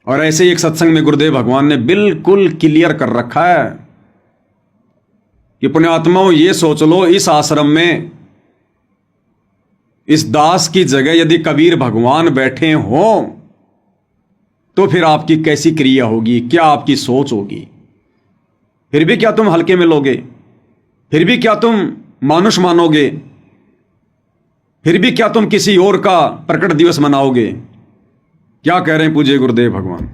और ऐसे ही एक सत्संग में गुरुदेव भगवान ने बिल्कुल क्लियर कर रखा है कि पुण्यात्माओं ये सोच लो, इस आश्रम में इस दास की जगह यदि कबीर भगवान बैठे हों तो फिर आपकी कैसी क्रिया होगी, क्या आपकी सोच होगी। फिर भी क्या तुम हल्के में लोगे? फिर भी क्या तुम मानुष मानोगे? फिर भी क्या तुम किसी और का प्रकट दिवस मनाओगे? क्या कह रहे हैं पूज्य गुरुदेव भगवान?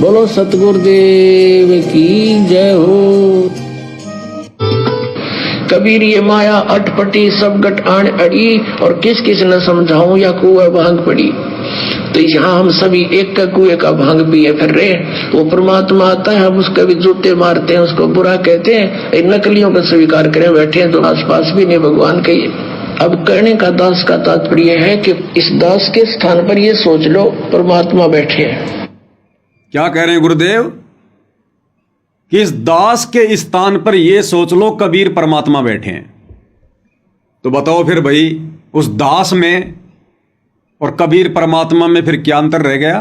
बोलो सतगुरुदेव की जय हो। कबीर ये माया अटपटी सब गट आण अड़ी, और किस किस न समझाऊं या कुआ भांग पड़ी। तो यहाँ हम सभी एक का कुएं का भांग पिए फिर रहे। वो परमात्मा आता है, हम उसके भी जूते मारते हैं, उसको बुरा कहते हैं, इन नकलियों को स्वीकार करे बैठे हैं तो आसपास भी नहीं भगवान के। अब कहने का दास का तात्पर्य है कि इस दास के स्थान पर ये सोच लो परमात्मा बैठे हैं। क्या कह रहे हैं गुरुदेव कि इस दास के स्थान पर यह सोच लो कबीर परमात्मा बैठे हैं। तो बताओ फिर भाई, उस दास में और कबीर परमात्मा में फिर क्या अंतर रह गया?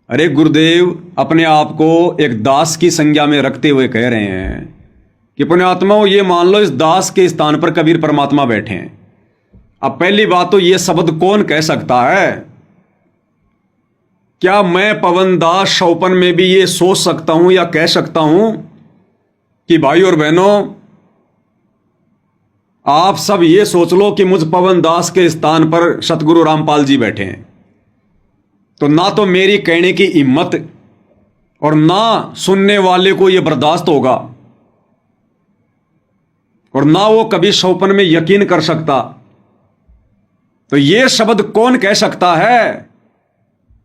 अरे गुरुदेव अपने आप को एक दास की संज्ञा में रखते हुए कह रहे हैं कि पुण्यात्माओं ये मान लो इस दास के स्थान पर कबीर परमात्मा बैठे हैं। अब पहली बात तो ये शब्द कौन कह सकता है? क्या मैं पवन दास शौपन में भी ये सोच सकता हूं या कह सकता हूं कि भाई और बहनों आप सब ये सोच लो कि मुझ पवन दास के स्थान पर सतगुरु रामपाल जी बैठे हैं? तो ना तो मेरी कहने की हिम्मत और ना सुनने वाले को यह बर्दाश्त होगा, और ना वो कभी शौपन में यकीन कर सकता। तो ये शब्द कौन कह सकता है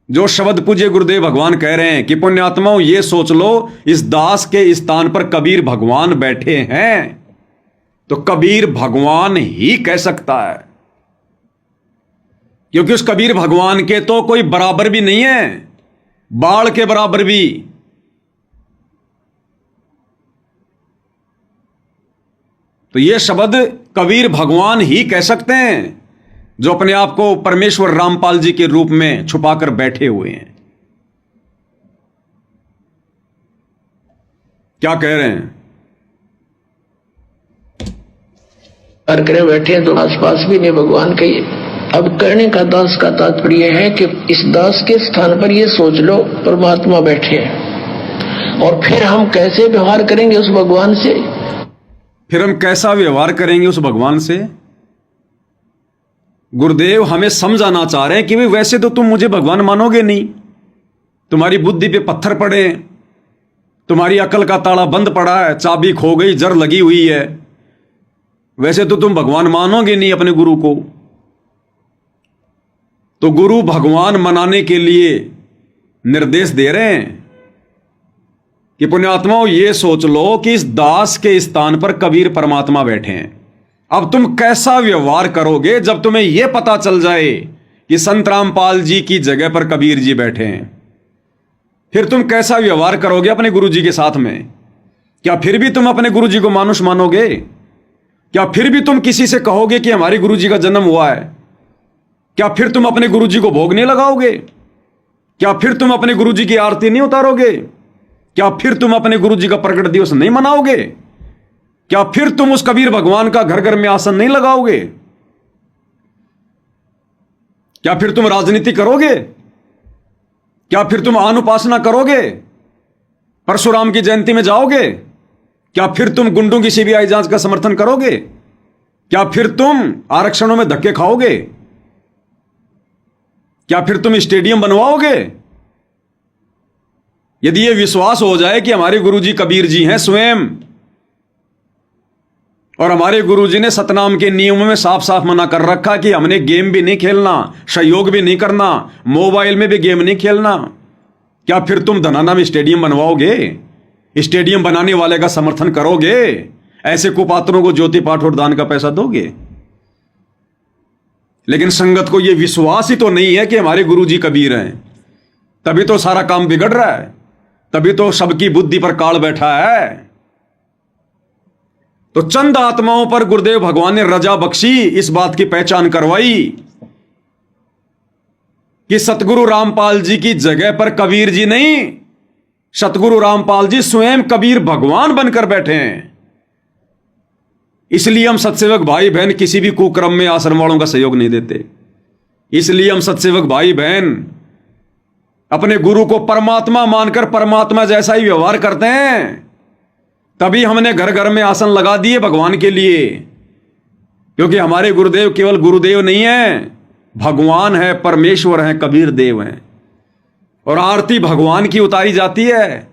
जो शब्द पूज्य गुरुदेव भगवान कह रहे हैं कि पुण्यात्माओं ये सोच लो इस दास के स्थान पर कबीर भगवान बैठे हैं? तो कबीर भगवान ही कह सकता है, क्योंकि उस कबीर भगवान के तो कोई बराबर भी नहीं है, बाढ़ के बराबर भी। तो यह शब्द कबीर भगवान ही कह सकते हैं जो अपने आप को परमेश्वर रामपाल जी के रूप में छुपाकर बैठे हुए हैं। क्या कह रहे हैं? करे बैठे हैं तो आसपास भी नहीं भगवान के। अब कहने का दास का तात्पर्य है कि इस दास के स्थान पर ये सोच लो परमात्मा बैठे हैं, और फिर हम कैसे व्यवहार करेंगे उस भगवान से? फिर हम कैसा व्यवहार करेंगे उस भगवान से? गुरुदेव हमें समझाना चाह रहे हैं कि भाई वैसे तो तुम मुझे भगवान मानोगे नहीं, तुम्हारी बुद्धि पे पत्थर पड़े, तुम्हारी अकल का ताला बंद पड़ा है, चाबी खो गई, जर लगी हुई है, वैसे तो तुम भगवान मानोगे नहीं अपने गुरु को। तो गुरु भगवान मनाने के लिए निर्देश दे रहे हैं कि पुण्यात्माओं ये सोच लो कि इस दास के स्थान पर कबीर परमात्मा बैठे हैं। अब तुम कैसा व्यवहार करोगे जब तुम्हें यह पता चल जाए कि संत रामपाल जी की जगह पर कबीर जी बैठे हैं? फिर तुम कैसा व्यवहार करोगे अपने गुरु जी के साथ में? क्या फिर भी तुम अपने गुरु जी को मानुष मानोगे? क्या फिर भी तुम किसी से कहोगे कि हमारे गुरु जी का जन्म हुआ है? क्या फिर तुम अपने गुरु जी को भोग नहीं लगाओगे? क्या फिर तुम अपने गुरु जी की आरती नहीं उतारोगे? क्या फिर तुम अपने गुरु जी का प्रकट दिवस नहीं मनाओगे? क्या फिर तुम उस कबीर भगवान का घर घर में आसन नहीं लगाओगे? क्या फिर तुम राजनीति करोगे? क्या फिर तुम अनुपासना करोगे? परशुराम की जयंती में जाओगे? क्या फिर तुम गुंडों की सीबीआई जांच का समर्थन करोगे? क्या फिर तुम आरक्षणों में धक्के खाओगे? क्या फिर तुम स्टेडियम बनवाओगे? यदि यह विश्वास हो जाए कि हमारे गुरुजी कबीर जी हैं स्वयं, और हमारे गुरुजी ने सतनाम के नियमों में साफ साफ मना कर रखा कि हमने गेम भी नहीं खेलना, सहयोग भी नहीं करना, मोबाइल में भी गेम नहीं खेलना, क्या फिर तुम धनाना में स्टेडियम बनवाओगे? स्टेडियम बनाने वाले का समर्थन करोगे? ऐसे कुपात्रों को ज्योति पाठ और दान का पैसा दोगे? लेकिन संगत को यह विश्वास ही तो नहीं है कि हमारे गुरुजी कबीर हैं, तभी तो सारा काम बिगड़ रहा है, तभी तो सबकी बुद्धि पर काल बैठा है। तो चंद आत्माओं पर गुरुदेव भगवान ने रजा बख्शी, इस बात की पहचान करवाई कि सतगुरु रामपाल जी की जगह पर कबीर जी नहीं, सतगुरु रामपाल जी स्वयं कबीर भगवान बनकर बैठे हैं। इसलिए हम सत्सेवक भाई बहन किसी भी कुक्रम में आश्रम वालों का सहयोग नहीं देते। इसलिए हम सत्सेवक भाई बहन अपने गुरु को परमात्मा मानकर परमात्मा जैसा ही व्यवहार करते हैं। तभी हमने घर घर में आसन लगा दिए भगवान के लिए, क्योंकि हमारे गुरुदेव केवल गुरुदेव नहीं है, भगवान है, परमेश्वर है, कबीर देव हैं। और आरती भगवान की उतारी जाती है।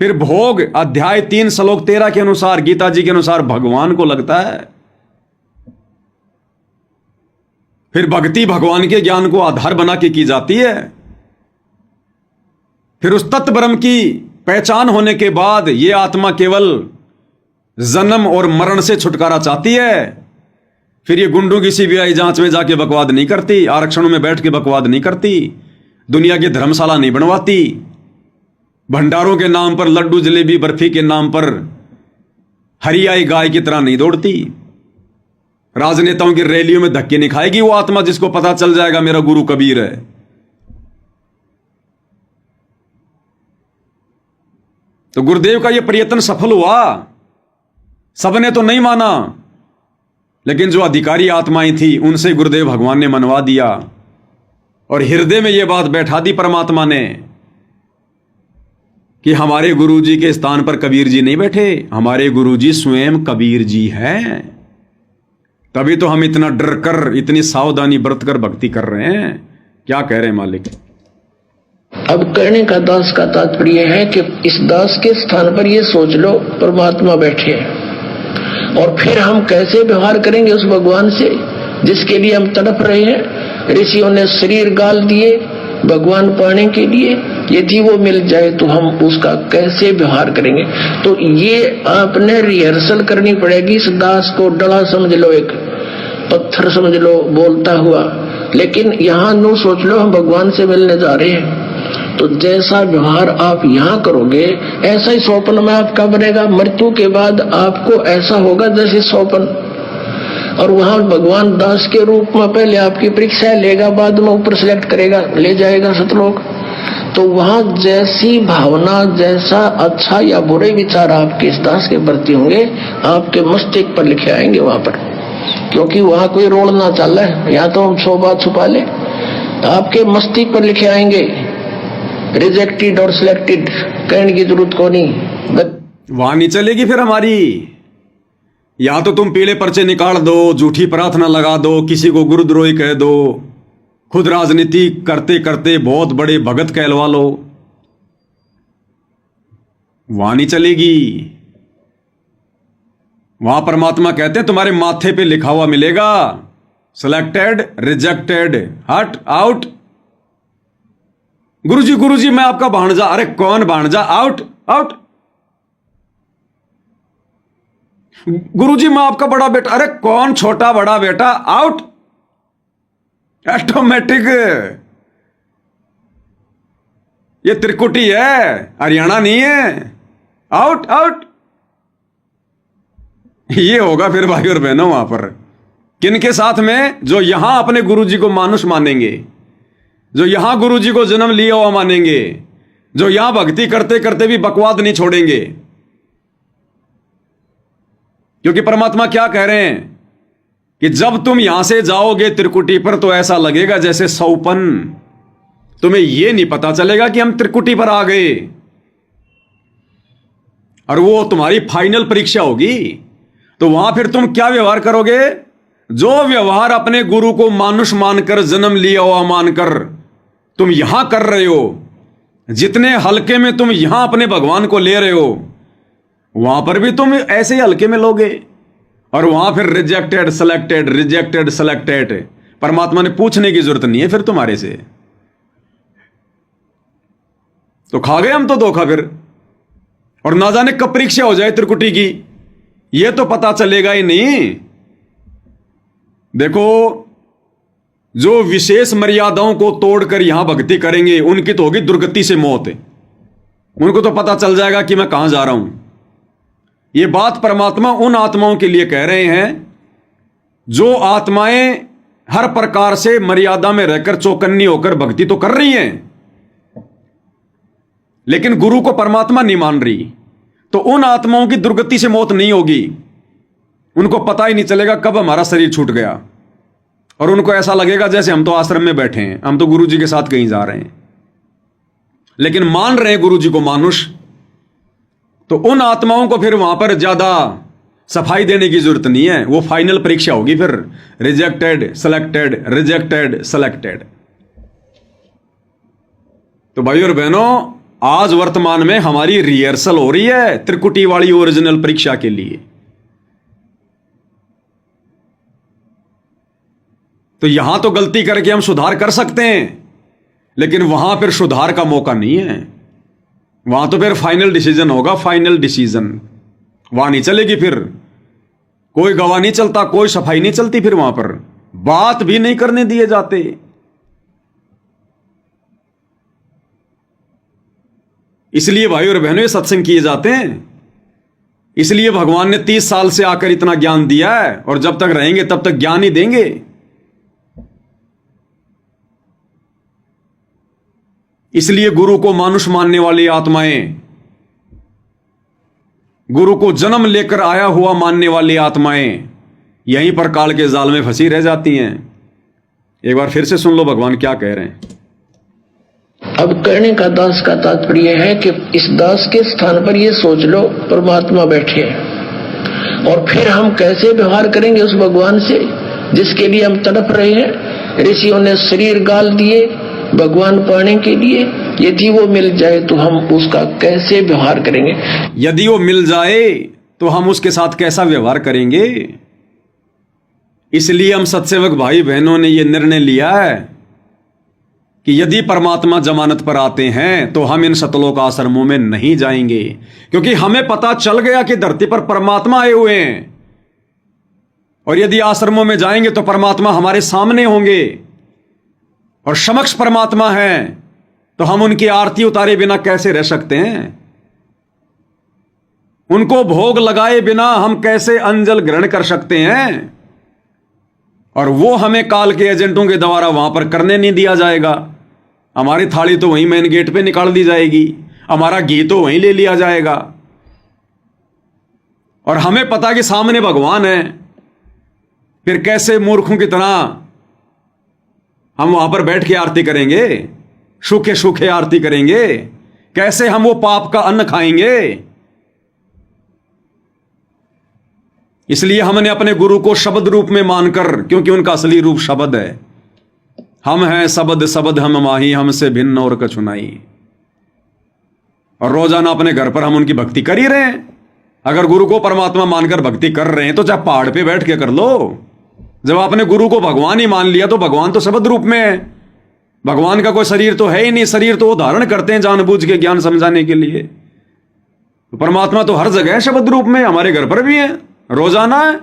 फिर भोग अध्याय 3 श्लोक 13 के अनुसार, गीता जी के अनुसार भगवान को लगता है। फिर भक्ति भगवान के ज्ञान को आधार बना के की जाती है। फिर उस तत्व ब्रह्म की पहचान होने के बाद यह आत्मा केवल जन्म और मरण से छुटकारा चाहती है। फिर ये गुंडों की सीबीआई जांच में जाके बकवाद नहीं करती, आरक्षणों में बैठ के बकवाद नहीं करती, दुनिया की धर्मशाला नहीं बनवाती, भंडारों के नाम पर, लड्डू जलेबी बर्फी के नाम पर हरियाई गाय की तरह नहीं दौड़ती, राजनेताओं की रैलियों में धक्के नहीं खाएगी वो आत्मा जिसको पता चल जाएगा मेरा गुरु कबीर है। तो गुरुदेव का यह प्रयत्न सफल हुआ। सबने तो नहीं माना, लेकिन जो अधिकारी आत्माएं थी उनसे गुरुदेव भगवान ने मनवा दिया और हृदय में यह बात बैठा दी परमात्मा ने कि हमारे गुरुजी के स्थान पर कबीर जी नहीं बैठे, हमारे गुरुजी स्वयं कबीर जी हैं। तभी तो हम इतना डर कर, इतनी सावधानी बरत कर भक्ति कर रहे हैं। क्या कह रहे हैं मालिक? अब कहने का दास का तात्पर्य है कि इस दास के स्थान पर ये सोच लो परमात्मा बैठे हैं, और फिर हम कैसे व्यवहार करेंगे उस भगवान से जिसके लिए हम तड़प रहे हैं। ऋषियों ने शरीर गाल दिए भगवान पाने के लिए, यदि वो मिल जाए तो हम उसका कैसे व्यवहार करेंगे। तो ये आपने रिहर्सल करनी पड़ेगी। इस दास को डला समझ लो, एक पत्थर समझ लो बोलता हुआ, लेकिन यहाँ नो सोच लो हम भगवान से मिलने जा रहे हैं। तो जैसा व्यवहार आप यहाँ करोगे ऐसा ही स्वप्न में आपका बनेगा। मृत्यु के बाद आपको ऐसा होगा जैसे स्वप्न। और वहां भगवान दास के रूप में पहले आपकी परीक्षा लेगा, बाद में ऊपर सिलेक्ट करेगा, ले जाएगा सतलोक। तो वहां जैसी भावना, जैसा अच्छा या बुरे विचार आपके इस दास के प्रति होंगे, आपके मस्तिष्क पर लिखे आएंगे वहां पर, क्योंकि वहां कोई रोल ना चल रहा है। या तो हम 100 बात छुपा ले, आपके मस्तिष्क पर लिखे आएंगे रिजेक्टेड और सिलेक्टेड, कहने की जरूरत को नहीं। वहां नहीं चलेगी फिर हमारी। या तो तुम पीले पर्चे निकाल दो, झूठी प्रार्थना लगा दो, किसी को गुरुद्रोही कह दो, खुद राजनीति करते करते बहुत बड़े भगत कहलवा लो, वहां नहीं चलेगी। वहां परमात्मा कहते हैं तुम्हारे माथे पे लिखा हुआ मिलेगा, सिलेक्टेड, रिजेक्टेड, हट, आउट। गुरुजी मैं आपका भांजा। अरे कौन भांजा? Out, out. गुरुजी मैं आपका बड़ा बेटा। अरे कौन छोटा बड़ा बेटा? आउट। ऑटोमेटिक। ये त्रिकुटी है, हरियाणा नहीं है। Out, out. ये होगा फिर भाई और बहनों वहां पर किनके साथ में? जो यहां अपने गुरुजी को मानुष मानेंगे, जो यहां गुरुजी को जन्म लिया हुआ मानेंगे, जो यहां भक्ति करते करते भी बकवाद नहीं छोड़ेंगे। क्योंकि परमात्मा क्या कह रहे हैं कि जब तुम यहां से जाओगे त्रिकुटी पर तो ऐसा लगेगा जैसे सौपन। तुम्हें यह नहीं पता चलेगा कि हम त्रिकुटी पर आ गए, और वो तुम्हारी फाइनल परीक्षा होगी। तो वहां फिर तुम क्या व्यवहार करोगे? जो व्यवहार अपने गुरु को मानुष मानकर, जन्म लिया हुआ मानकर तुम यहां कर रहे हो, जितने हल्के में तुम यहां अपने भगवान को ले रहे हो, वहां पर भी तुम ऐसे ही हल्के में लोगे। और वहां फिर रिजेक्टेड, सिलेक्टेड, रिजेक्टेड, सिलेक्टेड। परमात्मा ने पूछने की जरूरत नहीं है फिर तुम्हारे से। तो खा गए हम तो धोखा फिर। और ना जाने कब परीक्षा हो जाए त्रिकुटी की, यह तो पता चलेगा ही नहीं। देखो, जो विशेष मर्यादाओं को तोड़कर यहां भक्ति करेंगे उनकी तो होगी दुर्गति से मौत। उनको तो पता चल जाएगा कि मैं कहां जा रहा हूं। यह बात परमात्मा उन आत्माओं के लिए कह रहे हैं जो आत्माएं हर प्रकार से मर्यादा में रहकर चौकन्नी होकर भक्ति तो कर रही हैं, लेकिन गुरु को परमात्मा नहीं मान रही, तो उन आत्माओं की दुर्गति से मौत नहीं होगी। उनको पता ही नहीं चलेगा कब हमारा शरीर छूट गया, और उनको ऐसा लगेगा जैसे हम तो आश्रम में बैठे हैं, हम तो गुरु जी के साथ कहीं जा रहे हैं, लेकिन मान रहे हैं गुरु जी को मानुष। तो उन आत्माओं को फिर वहां पर ज्यादा सफाई देने की जरूरत नहीं है, वो फाइनल परीक्षा होगी फिर, रिजेक्टेड सेलेक्टेड, रिजेक्टेड सेलेक्टेड। तो भाई और बहनों, आज वर्तमान में हमारी रिहर्सल हो रही है त्रिकुटी वाली ओरिजिनल परीक्षा के लिए। तो यहां तो गलती करके हम सुधार कर सकते हैं, लेकिन वहां फिर सुधार का मौका नहीं है। वहां तो फिर फाइनल डिसीजन होगा, फाइनल डिसीजन। वहां नहीं चलेगी, फिर कोई गवाह नहीं चलता, कोई सफाई नहीं चलती, फिर वहां पर बात भी नहीं करने दिए जाते। इसलिए भाई और बहनों, ये सत्संग किए जाते हैं। इसलिए भगवान ने 30 साल से आकर इतना ज्ञान दिया है, और जब तक रहेंगे तब तक ज्ञान ही देंगे। इसलिए गुरु को मानुष मानने वाली आत्माएं, गुरु को जन्म लेकर आया हुआ मानने वाली आत्माएं यहीं पर काल के जाल में फंसी रह जाती हैं। एक बार फिर से सुन लो भगवान क्या कह रहे हैं। अब करने का दास का तात्पर्य है कि इस दास के स्थान पर ये सोच लो परमात्मा बैठे हैं, और फिर हम कैसे व्यवहार करेंगे उस भगवान से जिसके लिए हम तड़प रहे हैं। ऋषियों ने शरीर गाल दिए भगवान पाने के लिए, यदि वो मिल जाए तो हम उसका कैसे व्यवहार करेंगे। यदि वो मिल जाए तो हम उसके साथ कैसा व्यवहार करेंगे। इसलिए हम सत्सेवक भाई बहनों ने यह निर्णय लिया है कि यदि परमात्मा जमानत पर आते हैं तो हम इन सतलोक आश्रमों में नहीं जाएंगे, क्योंकि हमें पता चल गया कि धरती पर परमात्मा आए हुए हैं, और यदि आश्रमों में जाएंगे तो परमात्मा हमारे सामने होंगे, और समक्ष परमात्मा है, तो हम उनकी आरती उतारे बिना कैसे रह सकते हैं। उनको भोग लगाए बिना हम कैसे अंजल ग्रहण कर सकते हैं। और वो हमें काल के एजेंटों के द्वारा वहां पर करने नहीं दिया जाएगा। हमारी थाली तो वहीं मेन गेट पे निकाल दी जाएगी, हमारा घी तो वहीं ले लिया जाएगा, और हमें पता कि सामने भगवान है। फिर कैसे मूर्खों की तरह हम वहां पर बैठ के आरती करेंगे, सूखे सूखे आरती करेंगे। कैसे हम वो पाप का अन्न खाएंगे। इसलिए हमने अपने गुरु को शब्द रूप में मानकर, क्योंकि उनका असली रूप शब्द है, हम हैं शब्द शब्द हम माही, हमसे भिन्न और कछु नहीं। और रोजाना अपने घर पर हम उनकी भक्ति कर ही रहे हैं। अगर गुरु को परमात्मा मानकर भक्ति कर रहे हैं तो चाहे पहाड़ पे बैठ के कर लो। जब आपने गुरु को भगवान ही मान लिया तो भगवान तो शब्द रूप में है। भगवान का कोई शरीर तो है ही नहीं, शरीर तो वो धारण करते हैं जानबूझ के ज्ञान समझाने के लिए। तो परमात्मा तो हर जगह है शब्द रूप में, हमारे घर पर भी है, रोजाना है।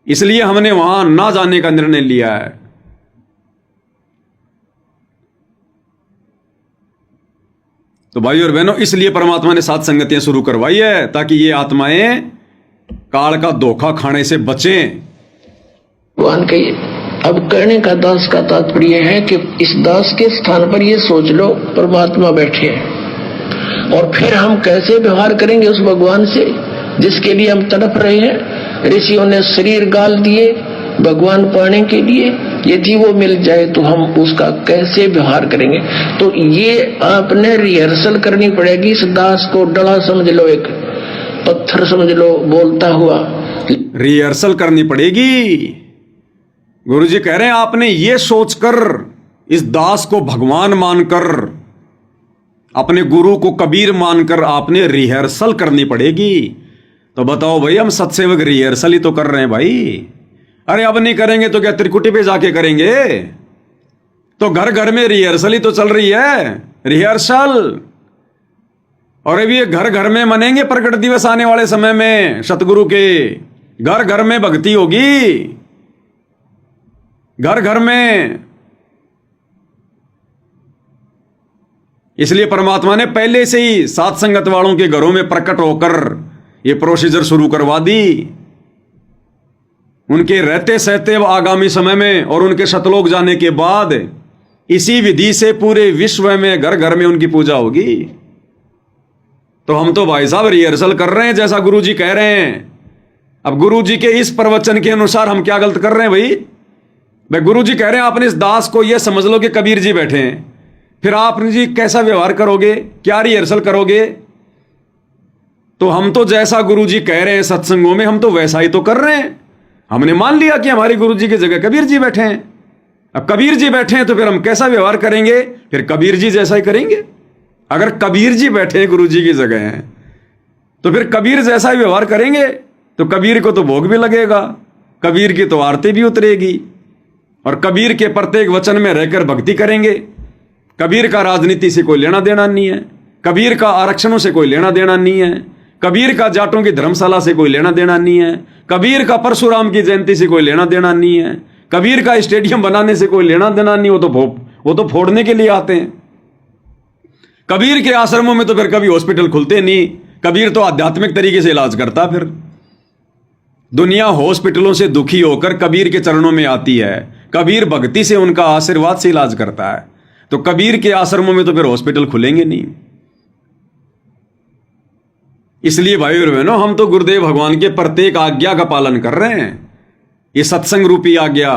इसलिए हमने वहां ना जाने का निर्णय लिया है। तो भाई और बहनों, इसलिए परमात्मा ने सात संगतियां शुरू करवाई है, ताकि ये आत्माएं काल का धोखा खाने से बचें। भगवान कहिए अब करने का दास का तात्पर्य है कि इस दास के स्थान पर ये सोच लो परमात्मा बैठे हैं, और फिर हम कैसे व्यवहार करेंगे उस भगवान से जिसके लिए हम तड़प रहे हैं। ऋषियों ने शरीर गाल दिए भगवान पाने के लिए, यदि वो मिल जाए तो हम उसका कैसे व्यवहार करेंगे। तो ये आपने रिहर्सल करनी पड़ेगी। इस दास को डला समझ लो, एक पत्थर समझ लो बोलता हुआ, रिहर्सल करनी पड़ेगी। गुरुजी कह रहे हैं आपने ये सोचकर इस दास को भगवान मानकर, अपने गुरु को कबीर मानकर आपने रिहर्सल करनी पड़ेगी। तो बताओ भाई, हम सत्सेवक रिहर्सल ही तो कर रहे हैं भाई। अरे अब नहीं करेंगे तो क्या त्रिकुटी पे जाके करेंगे। तो घर घर में रिहर्सल ही तो चल रही है, रिहर्सल। और अभी ये घर घर में मनेंगे प्रकट दिवस आने वाले समय में सतगुरु के। घर घर में भक्ति होगी, घर घर में। इसलिए परमात्मा ने पहले से ही सात संगत वालों के घरों में प्रकट होकर ये प्रोसीजर शुरू करवा दी। उनके रहते सहते व आगामी समय में और उनके शतलोक जाने के बाद इसी विधि से पूरे विश्व में घर घर में उनकी पूजा होगी। तो हम तो भाई साहब रिहर्सल कर रहे हैं जैसा गुरुजी कह रहे हैं। अब गुरुजी के इस प्रवचन के अनुसार हम क्या गलत कर रहे हैं भाई गुरुजी कह रहे हैं आपने इस दास को यह समझ लो कि कबीर जी बैठे हैं, फिर आपने जी कैसा व्यवहार करोगे, क्या रिहर्सल करोगे? तो हम तो जैसा गुरुजी कह रहे हैं सत्संगों में हम तो वैसा ही तो कर रहे हैं। हमने मान लिया कि हमारे गुरुजी की जगह कबीर जी बैठे हैं। अब कबीर जी बैठे हैं तो फिर हम कैसा व्यवहार करेंगे? फिर कबीर जी जैसा ही करेंगे। अगर कबीर जी बैठे हैं गुरुजी की जगह हैं तो फिर कबीर जैसा ही व्यवहार करेंगे। तो कबीर को तो भोग भी लगेगा, कबीर की तो आरती भी उतरेगी और कबीर के प्रत्येक वचन में रहकर भक्ति करेंगे। कबीर का राजनीति से कोई लेना देना नहीं है, कबीर का आरक्षणों से कोई लेना देना नहीं है, कबीर का जाटों की धर्मशाला से कोई लेना देना नहीं है, कबीर का परशुराम की जयंती से कोई लेना देना नहीं है, कबीर का स्टेडियम बनाने से कोई लेना देना नहीं। वो तो फोड़ने के लिए आते हैं। कबीर के आश्रमों में तो फिर कभी हॉस्पिटल खुलते नहीं। कबीर तो आध्यात्मिक तरीके से इलाज करता। फिर दुनिया हॉस्पिटलों से दुखी होकर कबीर के चरणों में आती है, कबीर भक्ति से उनका आशीर्वाद से इलाज करता है। तो कबीर के आश्रमों में तो फिर हॉस्पिटल खुलेंगे नहीं। इसलिए भाई और बहनों हम तो गुरुदेव भगवान के प्रत्येक आज्ञा का पालन कर रहे हैं। ये सत्संग रूपी आज्ञा।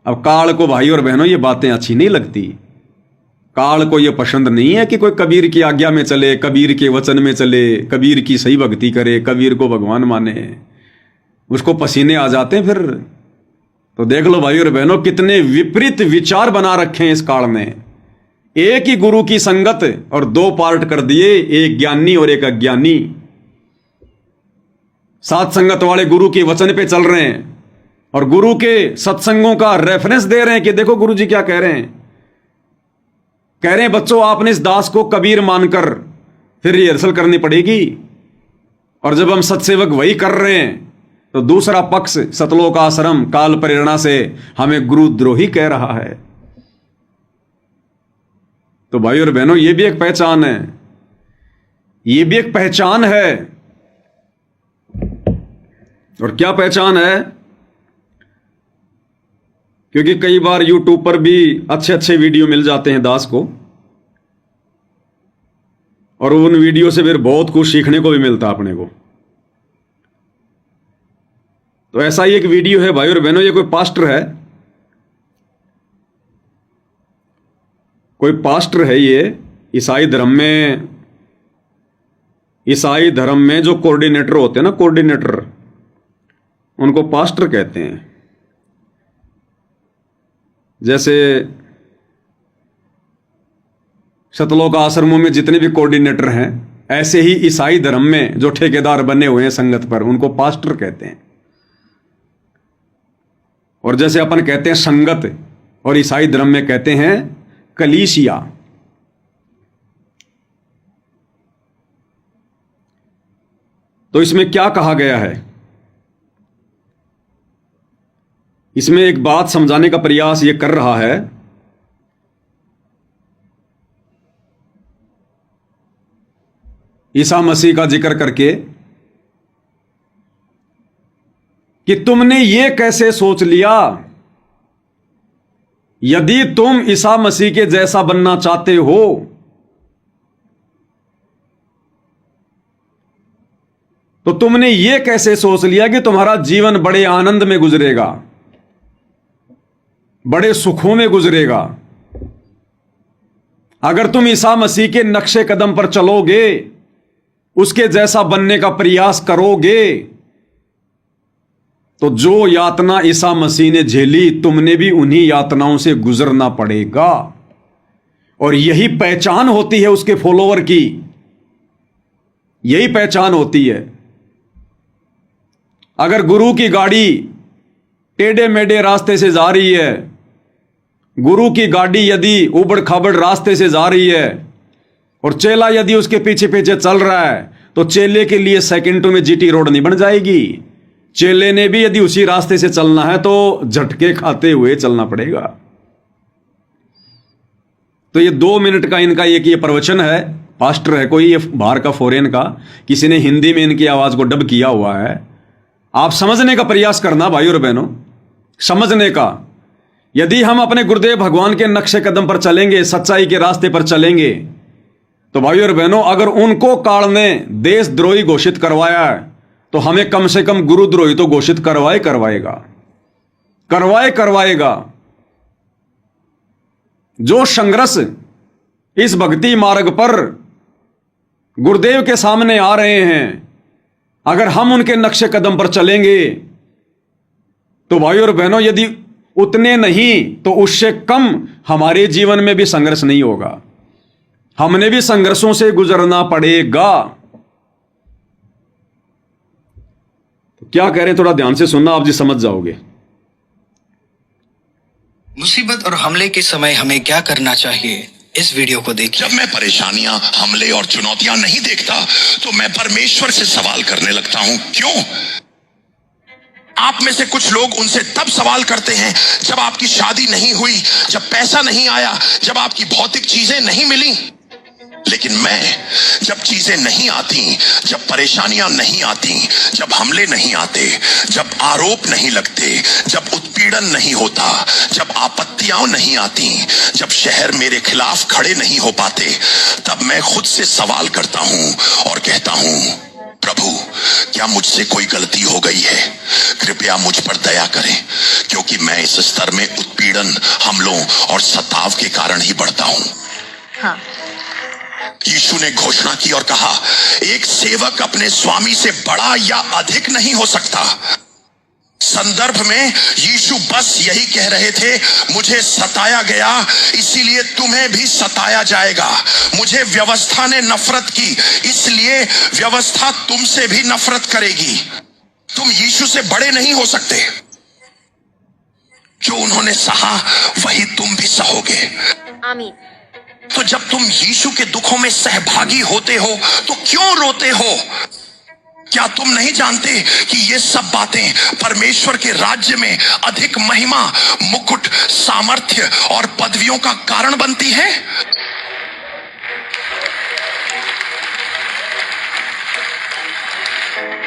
अब काल को भाई और बहनों ये बातें अच्छी नहीं लगती। काल को ये पसंद नहीं है कि कोई कबीर की आज्ञा में चले, कबीर के वचन में चले, कबीर की सही भक्ति करे, कबीर को भगवान माने। उसको पसीने आ जाते हैं फिर। तो देख लो भाई और बहनों कितने विपरीत विचार बना रखे हैं इस काल में। एक ही गुरु की संगत और दो पार्ट कर दिए, एक ज्ञानी और एक अज्ञानी। सात संगत वाले गुरु के वचन पे चल रहे हैं और गुरु के सत्संगों का रेफरेंस दे रहे हैं कि देखो गुरु जी क्या कह रहे हैं। कह रहे हैं बच्चों आपने इस दास को कबीर मानकर फिर रिहर्सल करनी पड़ेगी। और जब हम सत्सेवक वही कर रहे हैं तो दूसरा पक्ष सतलोक आश्रम काल प्रेरणा से हमें गुरुद्रोही कह रहा है। तो भाई और बहनों ये भी एक पहचान है, ये भी एक पहचान है। और क्या पहचान है? क्योंकि कई बार यूट्यूब पर भी अच्छे अच्छे वीडियो मिल जाते हैं दास को और उन वीडियो से फिर बहुत कुछ सीखने को भी मिलता है अपने को। तो ऐसा ही एक वीडियो है भाई और बहनों, ये कोई पास्टर है, कोई पास्टर है ये ईसाई धर्म में जो कोऑर्डिनेटर होते हैं ना, कोऑर्डिनेटर, उनको पास्टर कहते हैं। जैसे सतलोक आश्रमों में जितने भी कोऑर्डिनेटर हैं, ऐसे ही ईसाई धर्म में जो ठेकेदार बने हुए हैं संगत पर, उनको पास्टर कहते हैं। और जैसे अपन कहते हैं संगत, और ईसाई धर्म में कहते हैं कलीसिया। तो इसमें क्या कहा गया है? इसमें एक बात समझाने का प्रयास यह कर रहा है ईसा मसीह का जिक्र करके कि तुमने ये कैसे सोच लिया, यदि तुम ईसा मसीह के जैसा बनना चाहते हो तो तुमने ये कैसे सोच लिया कि तुम्हारा जीवन बड़े आनंद में गुजरेगा, बड़े सुखों में गुजरेगा। अगर तुम ईसा मसीह के नक्शे कदम पर चलोगे, उसके जैसा बनने का प्रयास करोगे, तो जो यातना ईसा मसीह ने झेली तुमने भी उन्हीं यातनाओं से गुजरना पड़ेगा। और यही पहचान होती है उसके फॉलोवर की, यही पहचान होती है। अगर गुरु की गाड़ी टेढ़े मेढ़े रास्ते से जा रही है, गुरु की गाड़ी यदि उबड़ खाबड़ रास्ते से जा रही है और चेला यदि उसके पीछे पीछे चल रहा है, तो चेले के लिए सेकंडों में जीटी रोड नहीं बन जाएगी। चेले ने भी यदि उसी रास्ते से चलना है तो झटके खाते हुए चलना पड़ेगा। तो ये 2 मिनट का इनका ये प्रवचन है। पास्टर है कोई, ये बाहर का फॉरेन का, किसी ने हिंदी में इनकी आवाज को डब किया हुआ है आप समझने का प्रयास करना भाई और बहनों, समझने का। यदि हम अपने गुरुदेव भगवान के नक्शे कदम पर चलेंगे, सच्चाई के रास्ते पर चलेंगे, तो भाई और बहनों, अगर उनको काल ने देशद्रोही घोषित करवाया है तो हमें कम से कम गुरुद्रोही तो घोषित करवाएगा। जो संघर्ष इस भक्ति मार्ग पर गुरुदेव के सामने आ रहे हैं, अगर हम उनके नक्शे कदम पर चलेंगे तो भाई और बहनों, यदि उतने नहीं तो उससे कम हमारे जीवन में भी संघर्ष नहीं होगा, हमने भी संघर्षों से गुजरना पड़ेगा। तो क्या कह रहे हैं, थोड़ा ध्यान से सुनना, आप जी समझ जाओगे। मुसीबत और हमले के समय हमें क्या करना चाहिए, इस वीडियो को देखिए। जब मैं परेशानियां, हमले और चुनौतियां नहीं देखता तो मैं परमेश्वर से सवाल करने लगता हूं, क्यों? आप में से कुछ लोग उनसे तब सवाल करते हैं जब आपकी शादी नहीं हुई, जब पैसा नहीं आया, जब आपकी भौतिक चीजें नहीं मिली। लेकिन मैं, जब चीजें नहीं आती, जब परेशानियां नहीं आती, जब हमले नहीं आते, जब आरोप नहीं लगते, जब उत्पीड़न नहीं होता, जब आपत्तियां नहीं आती, जब शहर मेरे खिलाफ खड़े नहीं हो पाते, तब मैं खुद से सवाल करता हूं और कहता हूं, प्रभु, क्या मुझसे कोई गलती हो गई है? कृपया मुझ पर दया करें, क्योंकि मैं इस स्तर में उत्पीड़न, हमलों और सताव के कारण ही बढ़ता हूं। हाँ। यीशु ने घोषणा की और कहा, एक सेवक अपने स्वामी से बड़ा या अधिक नहीं हो सकता। संदर्भ में यीशु बस यही कह रहे थे, मुझे सताया गया इसीलिए तुम्हें भी सताया जाएगा। मुझे व्यवस्था ने नफरत की इसलिए व्यवस्था तुमसे भी नफरत करेगी। तुम यीशु से बड़े नहीं हो सकते। जो उन्होंने सहा वही तुम भी सहोगे। आमीन। तो जब तुम यीशु के दुखों में सहभागी होते हो तो क्यों रोते हो? क्या तुम नहीं जानते कि ये सब बातें परमेश्वर के राज्य में अधिक महिमा, मुकुट, सामर्थ्य और पदवियों का कारण बनती हैं?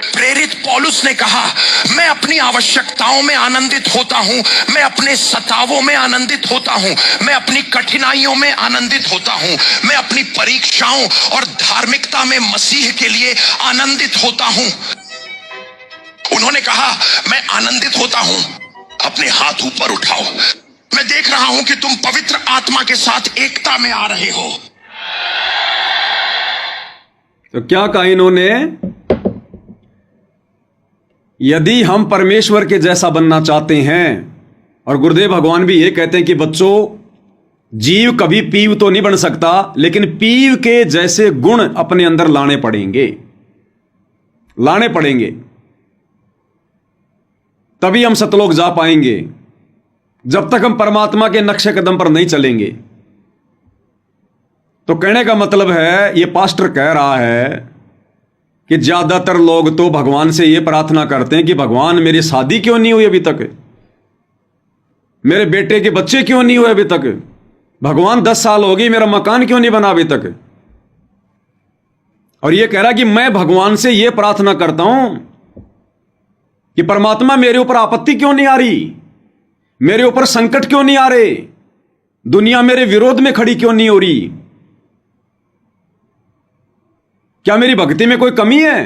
प्रेरित पौलुस ने कहा, मैं अपनी आवश्यकताओं में आनंदित होता हूं, मैं अपने सतावों में आनंदित होता हूं, मैं अपनी कठिनाइयों में आनंदित होता हूं, मैं अपनी परीक्षाओं और धार्मिकता में मसीह के लिए आनंदित होता हूं। उन्होंने कहा, मैं आनंदित होता हूं। अपने हाथ ऊपर उठाओ। मैं देख रहा हूं कि तुम पवित्र आत्मा के साथ एकता में आ रहे हो। तो क्या कहा इन्होंने? यदि हम परमेश्वर के जैसा बनना चाहते हैं, और गुरुदेव भगवान भी ये कहते हैं कि बच्चों, जीव कभी पीव तो नहीं बन सकता, लेकिन पीव के जैसे गुण अपने अंदर लाने पड़ेंगे, तभी हम सतलोक जा पाएंगे। जब तक हम परमात्मा के नक्शे कदम पर नहीं चलेंगे। तो कहने का मतलब है, ये पास्टर कह रहा है कि ज्यादातर लोग तो भगवान से ये प्रार्थना करते हैं कि भगवान, मेरी शादी क्यों नहीं हुई अभी तक, मेरे बेटे के बच्चे क्यों नहीं हुए अभी तक, भगवान 10 साल हो गई, मेरा मकान क्यों नहीं बना अभी तक। और ये कह रहा कि मैं भगवान से ये प्रार्थना करता हूं कि परमात्मा, मेरे ऊपर आपत्ति क्यों नहीं आ रही, मेरे ऊपर संकट क्यों नहीं आ रहे, दुनिया मेरे विरोध में खड़ी क्यों नहीं हो रही, क्या मेरी भक्ति में कोई कमी है?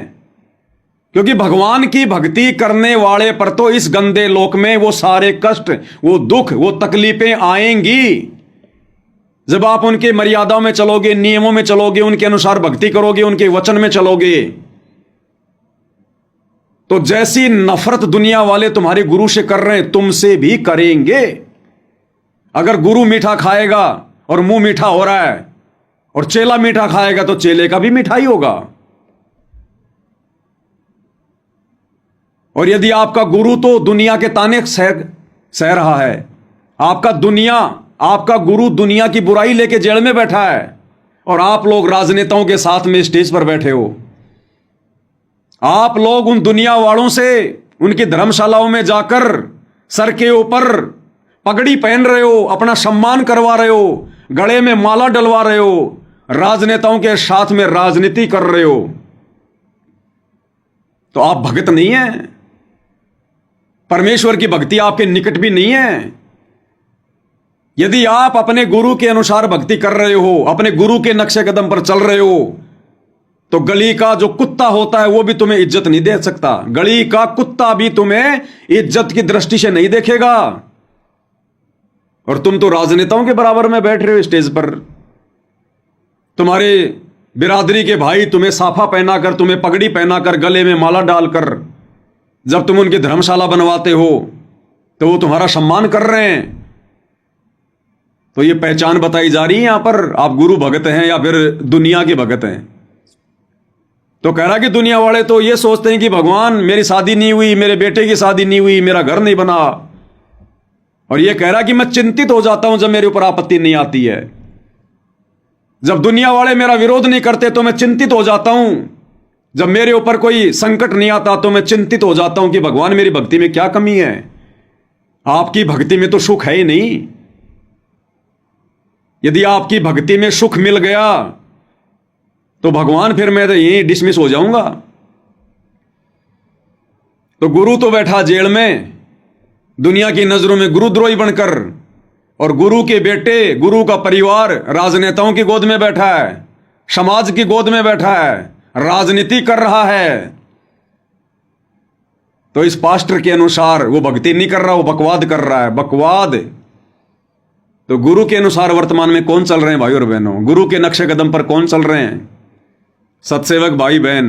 क्योंकि भगवान की भक्ति करने वाले पर तो इस गंदे लोक में वो सारे कष्ट, वो दुख, वो तकलीफें आएंगी। जब आप उनके मर्यादाओं में चलोगे, नियमों में चलोगे, उनके अनुसार भक्ति करोगे, उनके वचन में चलोगे, तो जैसी नफरत दुनिया वाले तुम्हारे गुरु से कर रहे हैं, तुमसे भी करेंगे। अगर गुरु मीठा खाएगा और मुंह मीठा हो रहा है, और चेला मीठा खाएगा तो चेले का भी मिठाई होगा। और यदि आपका गुरु तो दुनिया के ताने सह रहा है, आपका गुरु दुनिया की बुराई लेके जेल में बैठा है, और आप लोग राजनेताओं के साथ में स्टेज पर बैठे हो, आप लोग उन दुनिया वालों से उनकी धर्मशालाओं में जाकर सर के ऊपर पगड़ी पहन रहे हो, अपना सम्मान करवा रहे हो, गले में माला डलवा रहे हो, राजनेताओं के साथ में राजनीति कर रहे हो, तो आप भगत नहीं हैं, परमेश्वर की भक्ति आपके निकट भी नहीं है। यदि आप अपने गुरु के अनुसार भक्ति कर रहे हो, अपने गुरु के नक्शे कदम पर चल रहे हो, तो गली का जो कुत्ता होता है वो भी तुम्हें इज्जत नहीं दे सकता। गली का कुत्ता भी तुम्हें इज्जत की दृष्टि से नहीं देखेगा। और तुम तो राजनेताओं के बराबर में बैठ रहे हो स्टेज पर। तुम्हारे बिरादरी के भाई तुम्हें साफा पहनाकर, तुम्हें पगड़ी पहनाकर, गले में माला डालकर जब तुम उनकी धर्मशाला बनवाते हो तो वो तुम्हारा सम्मान कर रहे हैं। तो ये पहचान बताई जा रही है यहां पर, आप गुरु भगत हैं या फिर दुनिया के भगत हैं। तो कह रहा कि दुनिया वाले तो ये सोचते हैं कि भगवान मेरी शादी नहीं हुई, मेरे बेटे की शादी नहीं हुई, मेरा घर नहीं बना। और ये कह रहा कि मैं चिंतित हो जाता हूं जब मेरे ऊपर आपत्ति नहीं आती है। जब दुनिया वाले मेरा विरोध नहीं करते तो मैं चिंतित हो जाता हूं। जब मेरे ऊपर कोई संकट नहीं आता तो मैं चिंतित हो जाता हूं कि भगवान मेरी भक्ति में क्या कमी है। आपकी भक्ति में तो सुख है ही नहीं। यदि आपकी भक्ति में सुख मिल गया तो भगवान फिर मैं तो यहीं डिसमिस हो जाऊंगा। तो गुरु तो बैठा जेल में, दुनिया की नजरों में गुरुद्रोही बनकर, और गुरु के बेटे, गुरु का परिवार राजनेताओं की गोद में बैठा है, समाज की गोद में बैठा है, राजनीति कर रहा है। तो इस पास्टर के अनुसार वो भक्ति नहीं कर रहा, वो बकवाद कर रहा है, बकवाद। तो गुरु के अनुसार वर्तमान में कौन चल रहे हैं भाई और बहनों? गुरु के नक्शे कदम पर कौन चल रहे हैं? सत्सेवक भाई बहन,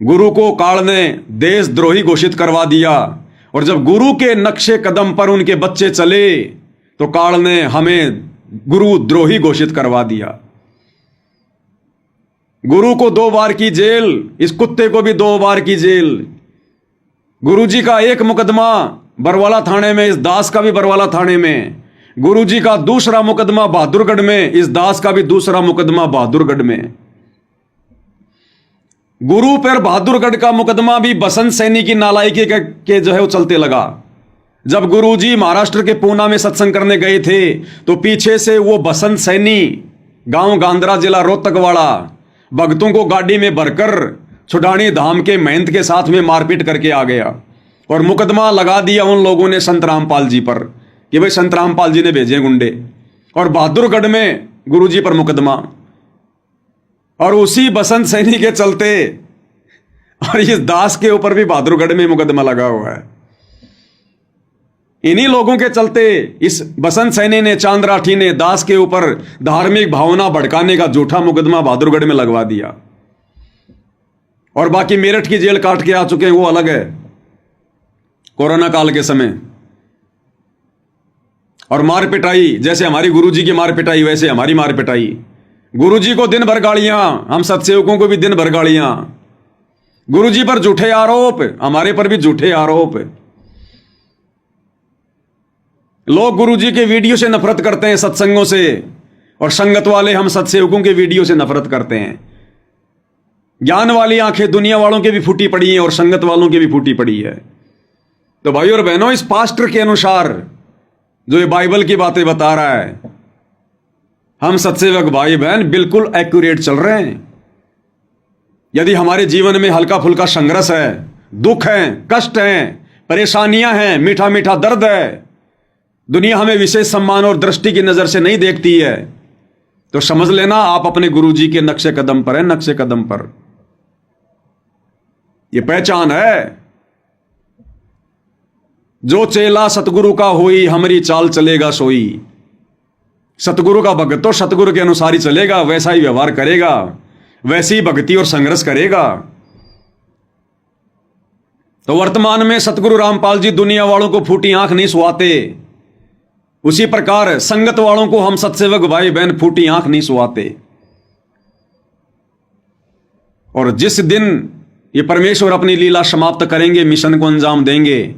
गुरु को काल ने देशद्रोही घोषित करवा दिया, और जब गुरु के नक्शे कदम पर उनके बच्चे चले तो काल ने हमें गुरुद्रोही घोषित करवा दिया। गुरु को 2 बार की जेल, इस कुत्ते को भी 2 बार की जेल। गुरुजी का एक मुकदमा बरवाला थाने में, इस दास का भी बरवाला थाने में। गुरुजी का दूसरा मुकदमा बहादुरगढ़ में, इस दास का भी दूसरा मुकदमा बहादुरगढ़ में। गुरु पर बहादुरगढ़ का मुकदमा भी बसंत सैनी की नालायकी के जो है वो चलते लगा। जब गुरुजी महाराष्ट्र के पूना में सत्संग करने गए थे तो पीछे से वो बसंत सैनी, गांव गांधरा, जिला रोहतकवाड़ा, भक्तों को गाड़ी में भरकर छुडानी धाम के महंत के साथ में मारपीट करके आ गया, और मुकदमा लगा दिया उन लोगों ने संत रामपाल जी पर कि भाई संत रामपाल जी ने भेजे गुंडे, और बहादुरगढ़ में गुरुजी पर मुकदमा। और उसी बसंत सैनी के चलते और इस दास के ऊपर भी बहादुरगढ़ में मुकदमा लगा हुआ है। इन्हीं लोगों के चलते इस बसंत सैनी ने, चांद राठी ने दास के ऊपर धार्मिक भावना भड़काने का झूठा मुकदमा बहादुरगढ़ में लगवा दिया। और बाकी मेरठ की जेल काट के आ चुके हैं, वो अलग है, कोरोना काल के समय। और मार पिटाई, जैसे हमारी गुरुजी की मार पिटाई वैसे हमारी मार पिटाई। गुरुजी को दिन भर गालियां, हम सत्सेवकों को भी दिन भर गालियां। गुरुजी पर झूठे आरोप, हमारे पर भी झूठे आरोप। लोग गुरुजी के वीडियो से नफरत करते हैं, सत्संगों से, और संगत वाले हम सत्सेवकों के वीडियो से नफरत करते हैं। ज्ञान वाली आंखें दुनिया वालों के भी फूटी पड़ी हैं और संगत वालों की भी फूटी पड़ी है। तो भाई और बहनों, इस पास्टर के अनुसार जो ये बाइबल की बातें बता रहा है, हम सत्सेवक भाई बहन बिल्कुल एक्यूरेट चल रहे हैं। यदि हमारे जीवन में हल्का फुल्का संघर्ष है, दुख है, कष्ट है, परेशानियां हैं, मीठा मीठा दर्द है, दुनिया हमें विशेष सम्मान और दृष्टि की नजर से नहीं देखती है, तो समझ लेना आप अपने गुरुजी के नक्शे कदम पर हैं, नक्शे कदम पर। यह पहचान है। जो चेला सतगुरु का होई, हमारी चाल चलेगा सोई। सतगुरु का भक्त तो सतगुरु के अनुसार ही चलेगा, वैसा ही व्यवहार करेगा, वैसी ही भक्ति और संघर्ष करेगा। तो वर्तमान में सतगुरु रामपाल जी दुनिया वालों को फूटी आंख नहीं सुहाते, उसी प्रकार संगत वालों को हम सत्सेवक भाई बहन फूटी आंख नहीं सुहाते। और जिस दिन ये परमेश्वर अपनी लीला समाप्त करेंगे, मिशन को अंजाम देंगे,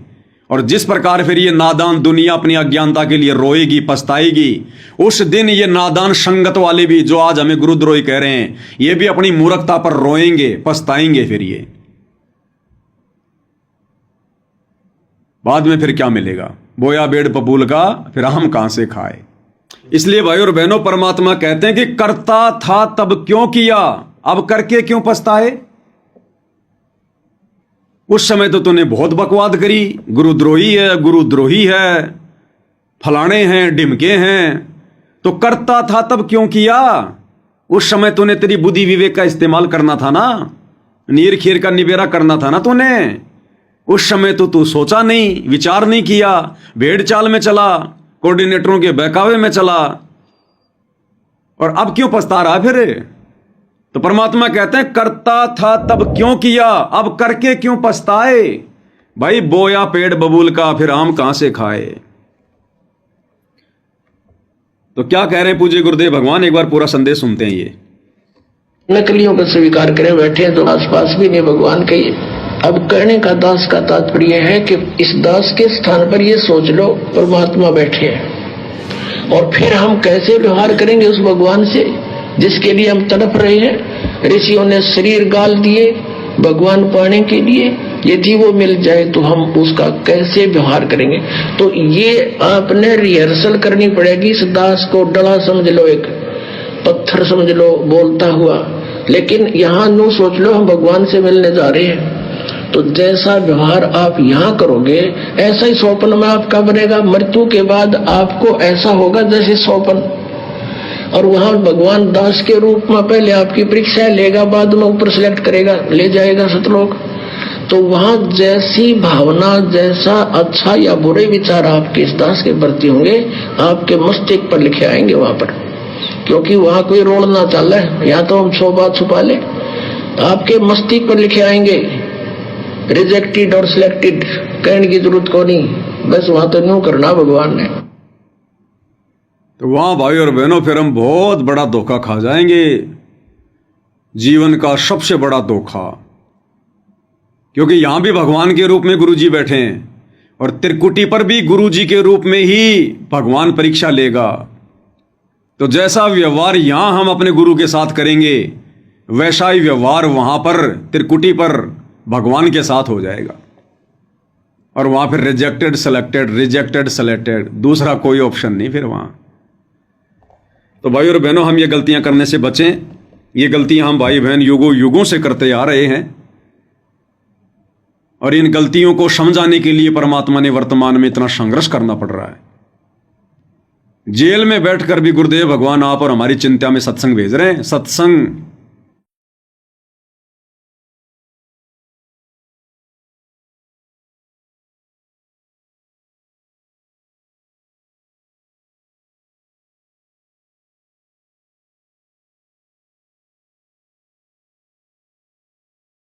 और जिस प्रकार फिर ये नादान दुनिया अपनी अज्ञानता के लिए रोएगी, पछताएगी, उस दिन ये नादान संगत वाले भी जो आज हमें गुरुद्रोही कह रहे हैं, ये भी अपनी मूर्खता पर रोएंगे, पछताएंगे। फिर ये बाद में फिर क्या मिलेगा? बोया बेड़ पपूल का फिर आम कहां से खाए। इसलिए भाई और बहनों, परमात्मा कहते हैं कि करता था तब क्यों किया, अब करके क्यों पछताए? उस समय तो तूने बहुत बकवाद करी, गुरुद्रोही है, गुरुद्रोही है, फलाने हैं, ढिमके हैं। तो करता था तब क्यों किया? उस समय तूने तेरी बुद्धि विवेक का इस्तेमाल करना था ना, नीर खीर का निबेरा करना था ना तूने। उस समय तो तू सोचा नहीं, विचार नहीं किया, भेड़ चाल में चला, कोऑर्डिनेटरों के बहकावे में चला, और अब क्यों पछता रहा फिर? तो परमात्मा कहते हैं करता था तब क्यों किया, अब करके क्यों पछताए? भाई बोया पेड़ बबूल का, फिर आम कहां से खाए? तो क्या कह रहे हैं पूज्य गुरुदेव भगवान, एक बार पूरा संदेश सुनते हैं ये। नकलियों को स्वीकार करे बैठे तो आसपास भी नहीं भगवान के। अब कहने का दास का तात्पर्य है कि इस दास के स्थान पर ये सोच लो परमात्मा बैठे हैं, और फिर हम कैसे व्यवहार करेंगे उस भगवान से जिसके लिए हम तड़प रहे हैं। ऋषियों ने शरीर गाल दिए भगवान पाने के लिए, यदि वो मिल जाए तो हम उसका कैसे व्यवहार करेंगे? तो ये आपने रिहर्सल करनी पड़ेगी। इस दास को डला समझ लो, एक पत्थर समझ लो बोलता हुआ, लेकिन यहाँ नो सोच लो हम भगवान से मिलने जा रहे हैं। तो जैसा व्यवहार आप यहाँ करोगे ऐसा ही स्वप्न में आपका बनेगा। मृत्यु के बाद आपको ऐसा होगा जैसे स्वप्न, और वहां भगवान दास के रूप में पहले आपकी परीक्षा लेगा, बाद में ऊपर सिलेक्ट करेगा, ले जाएगा सतलोक। तो वहां जैसी भावना, जैसा अच्छा या बुरे विचार आपके इस दास के प्रति होंगे, आपके मस्तिष्क पर लिखे आएंगे वहां पर, क्योंकि वहां कोई रोल ना चल है, या तो हम 100 बात छुपा ले, आपके मस्तिष्क पर लिखे आएंगे। रिजेक्टेड और सिलेक्टेड कहने की जरूरत को नहीं, बस वहां तो न्यू करना भगवान ने। तो वहां भाई और बहनों फिर हम बहुत बड़ा धोखा खा जाएंगे, जीवन का सबसे बड़ा धोखा। क्योंकि यहां भी भगवान के रूप में गुरुजी बैठे हैं, और त्रिकुटी पर भी गुरुजी के रूप में ही भगवान परीक्षा लेगा। तो जैसा व्यवहार यहां हम अपने गुरु के साथ करेंगे, वैसा ही व्यवहार वहां पर त्रिकुटी पर भगवान के साथ हो जाएगा। और वहां फिर रिजेक्टेड सेलेक्टेड, रिजेक्टेड सेलेक्टेड, दूसरा कोई ऑप्शन नहीं फिर वहां। तो भाई और बहनों, हम ये गलतियां करने से बचें। ये गलतियां हम भाई बहन युगों युगों से करते आ रहे हैं, और इन गलतियों को समझाने के लिए परमात्मा ने वर्तमान में इतना संघर्ष करना पड़ रहा है। जेल में बैठकर भी गुरुदेव भगवान आप और हमारी चिंता में सत्संग भेज रहे हैं। सत्संग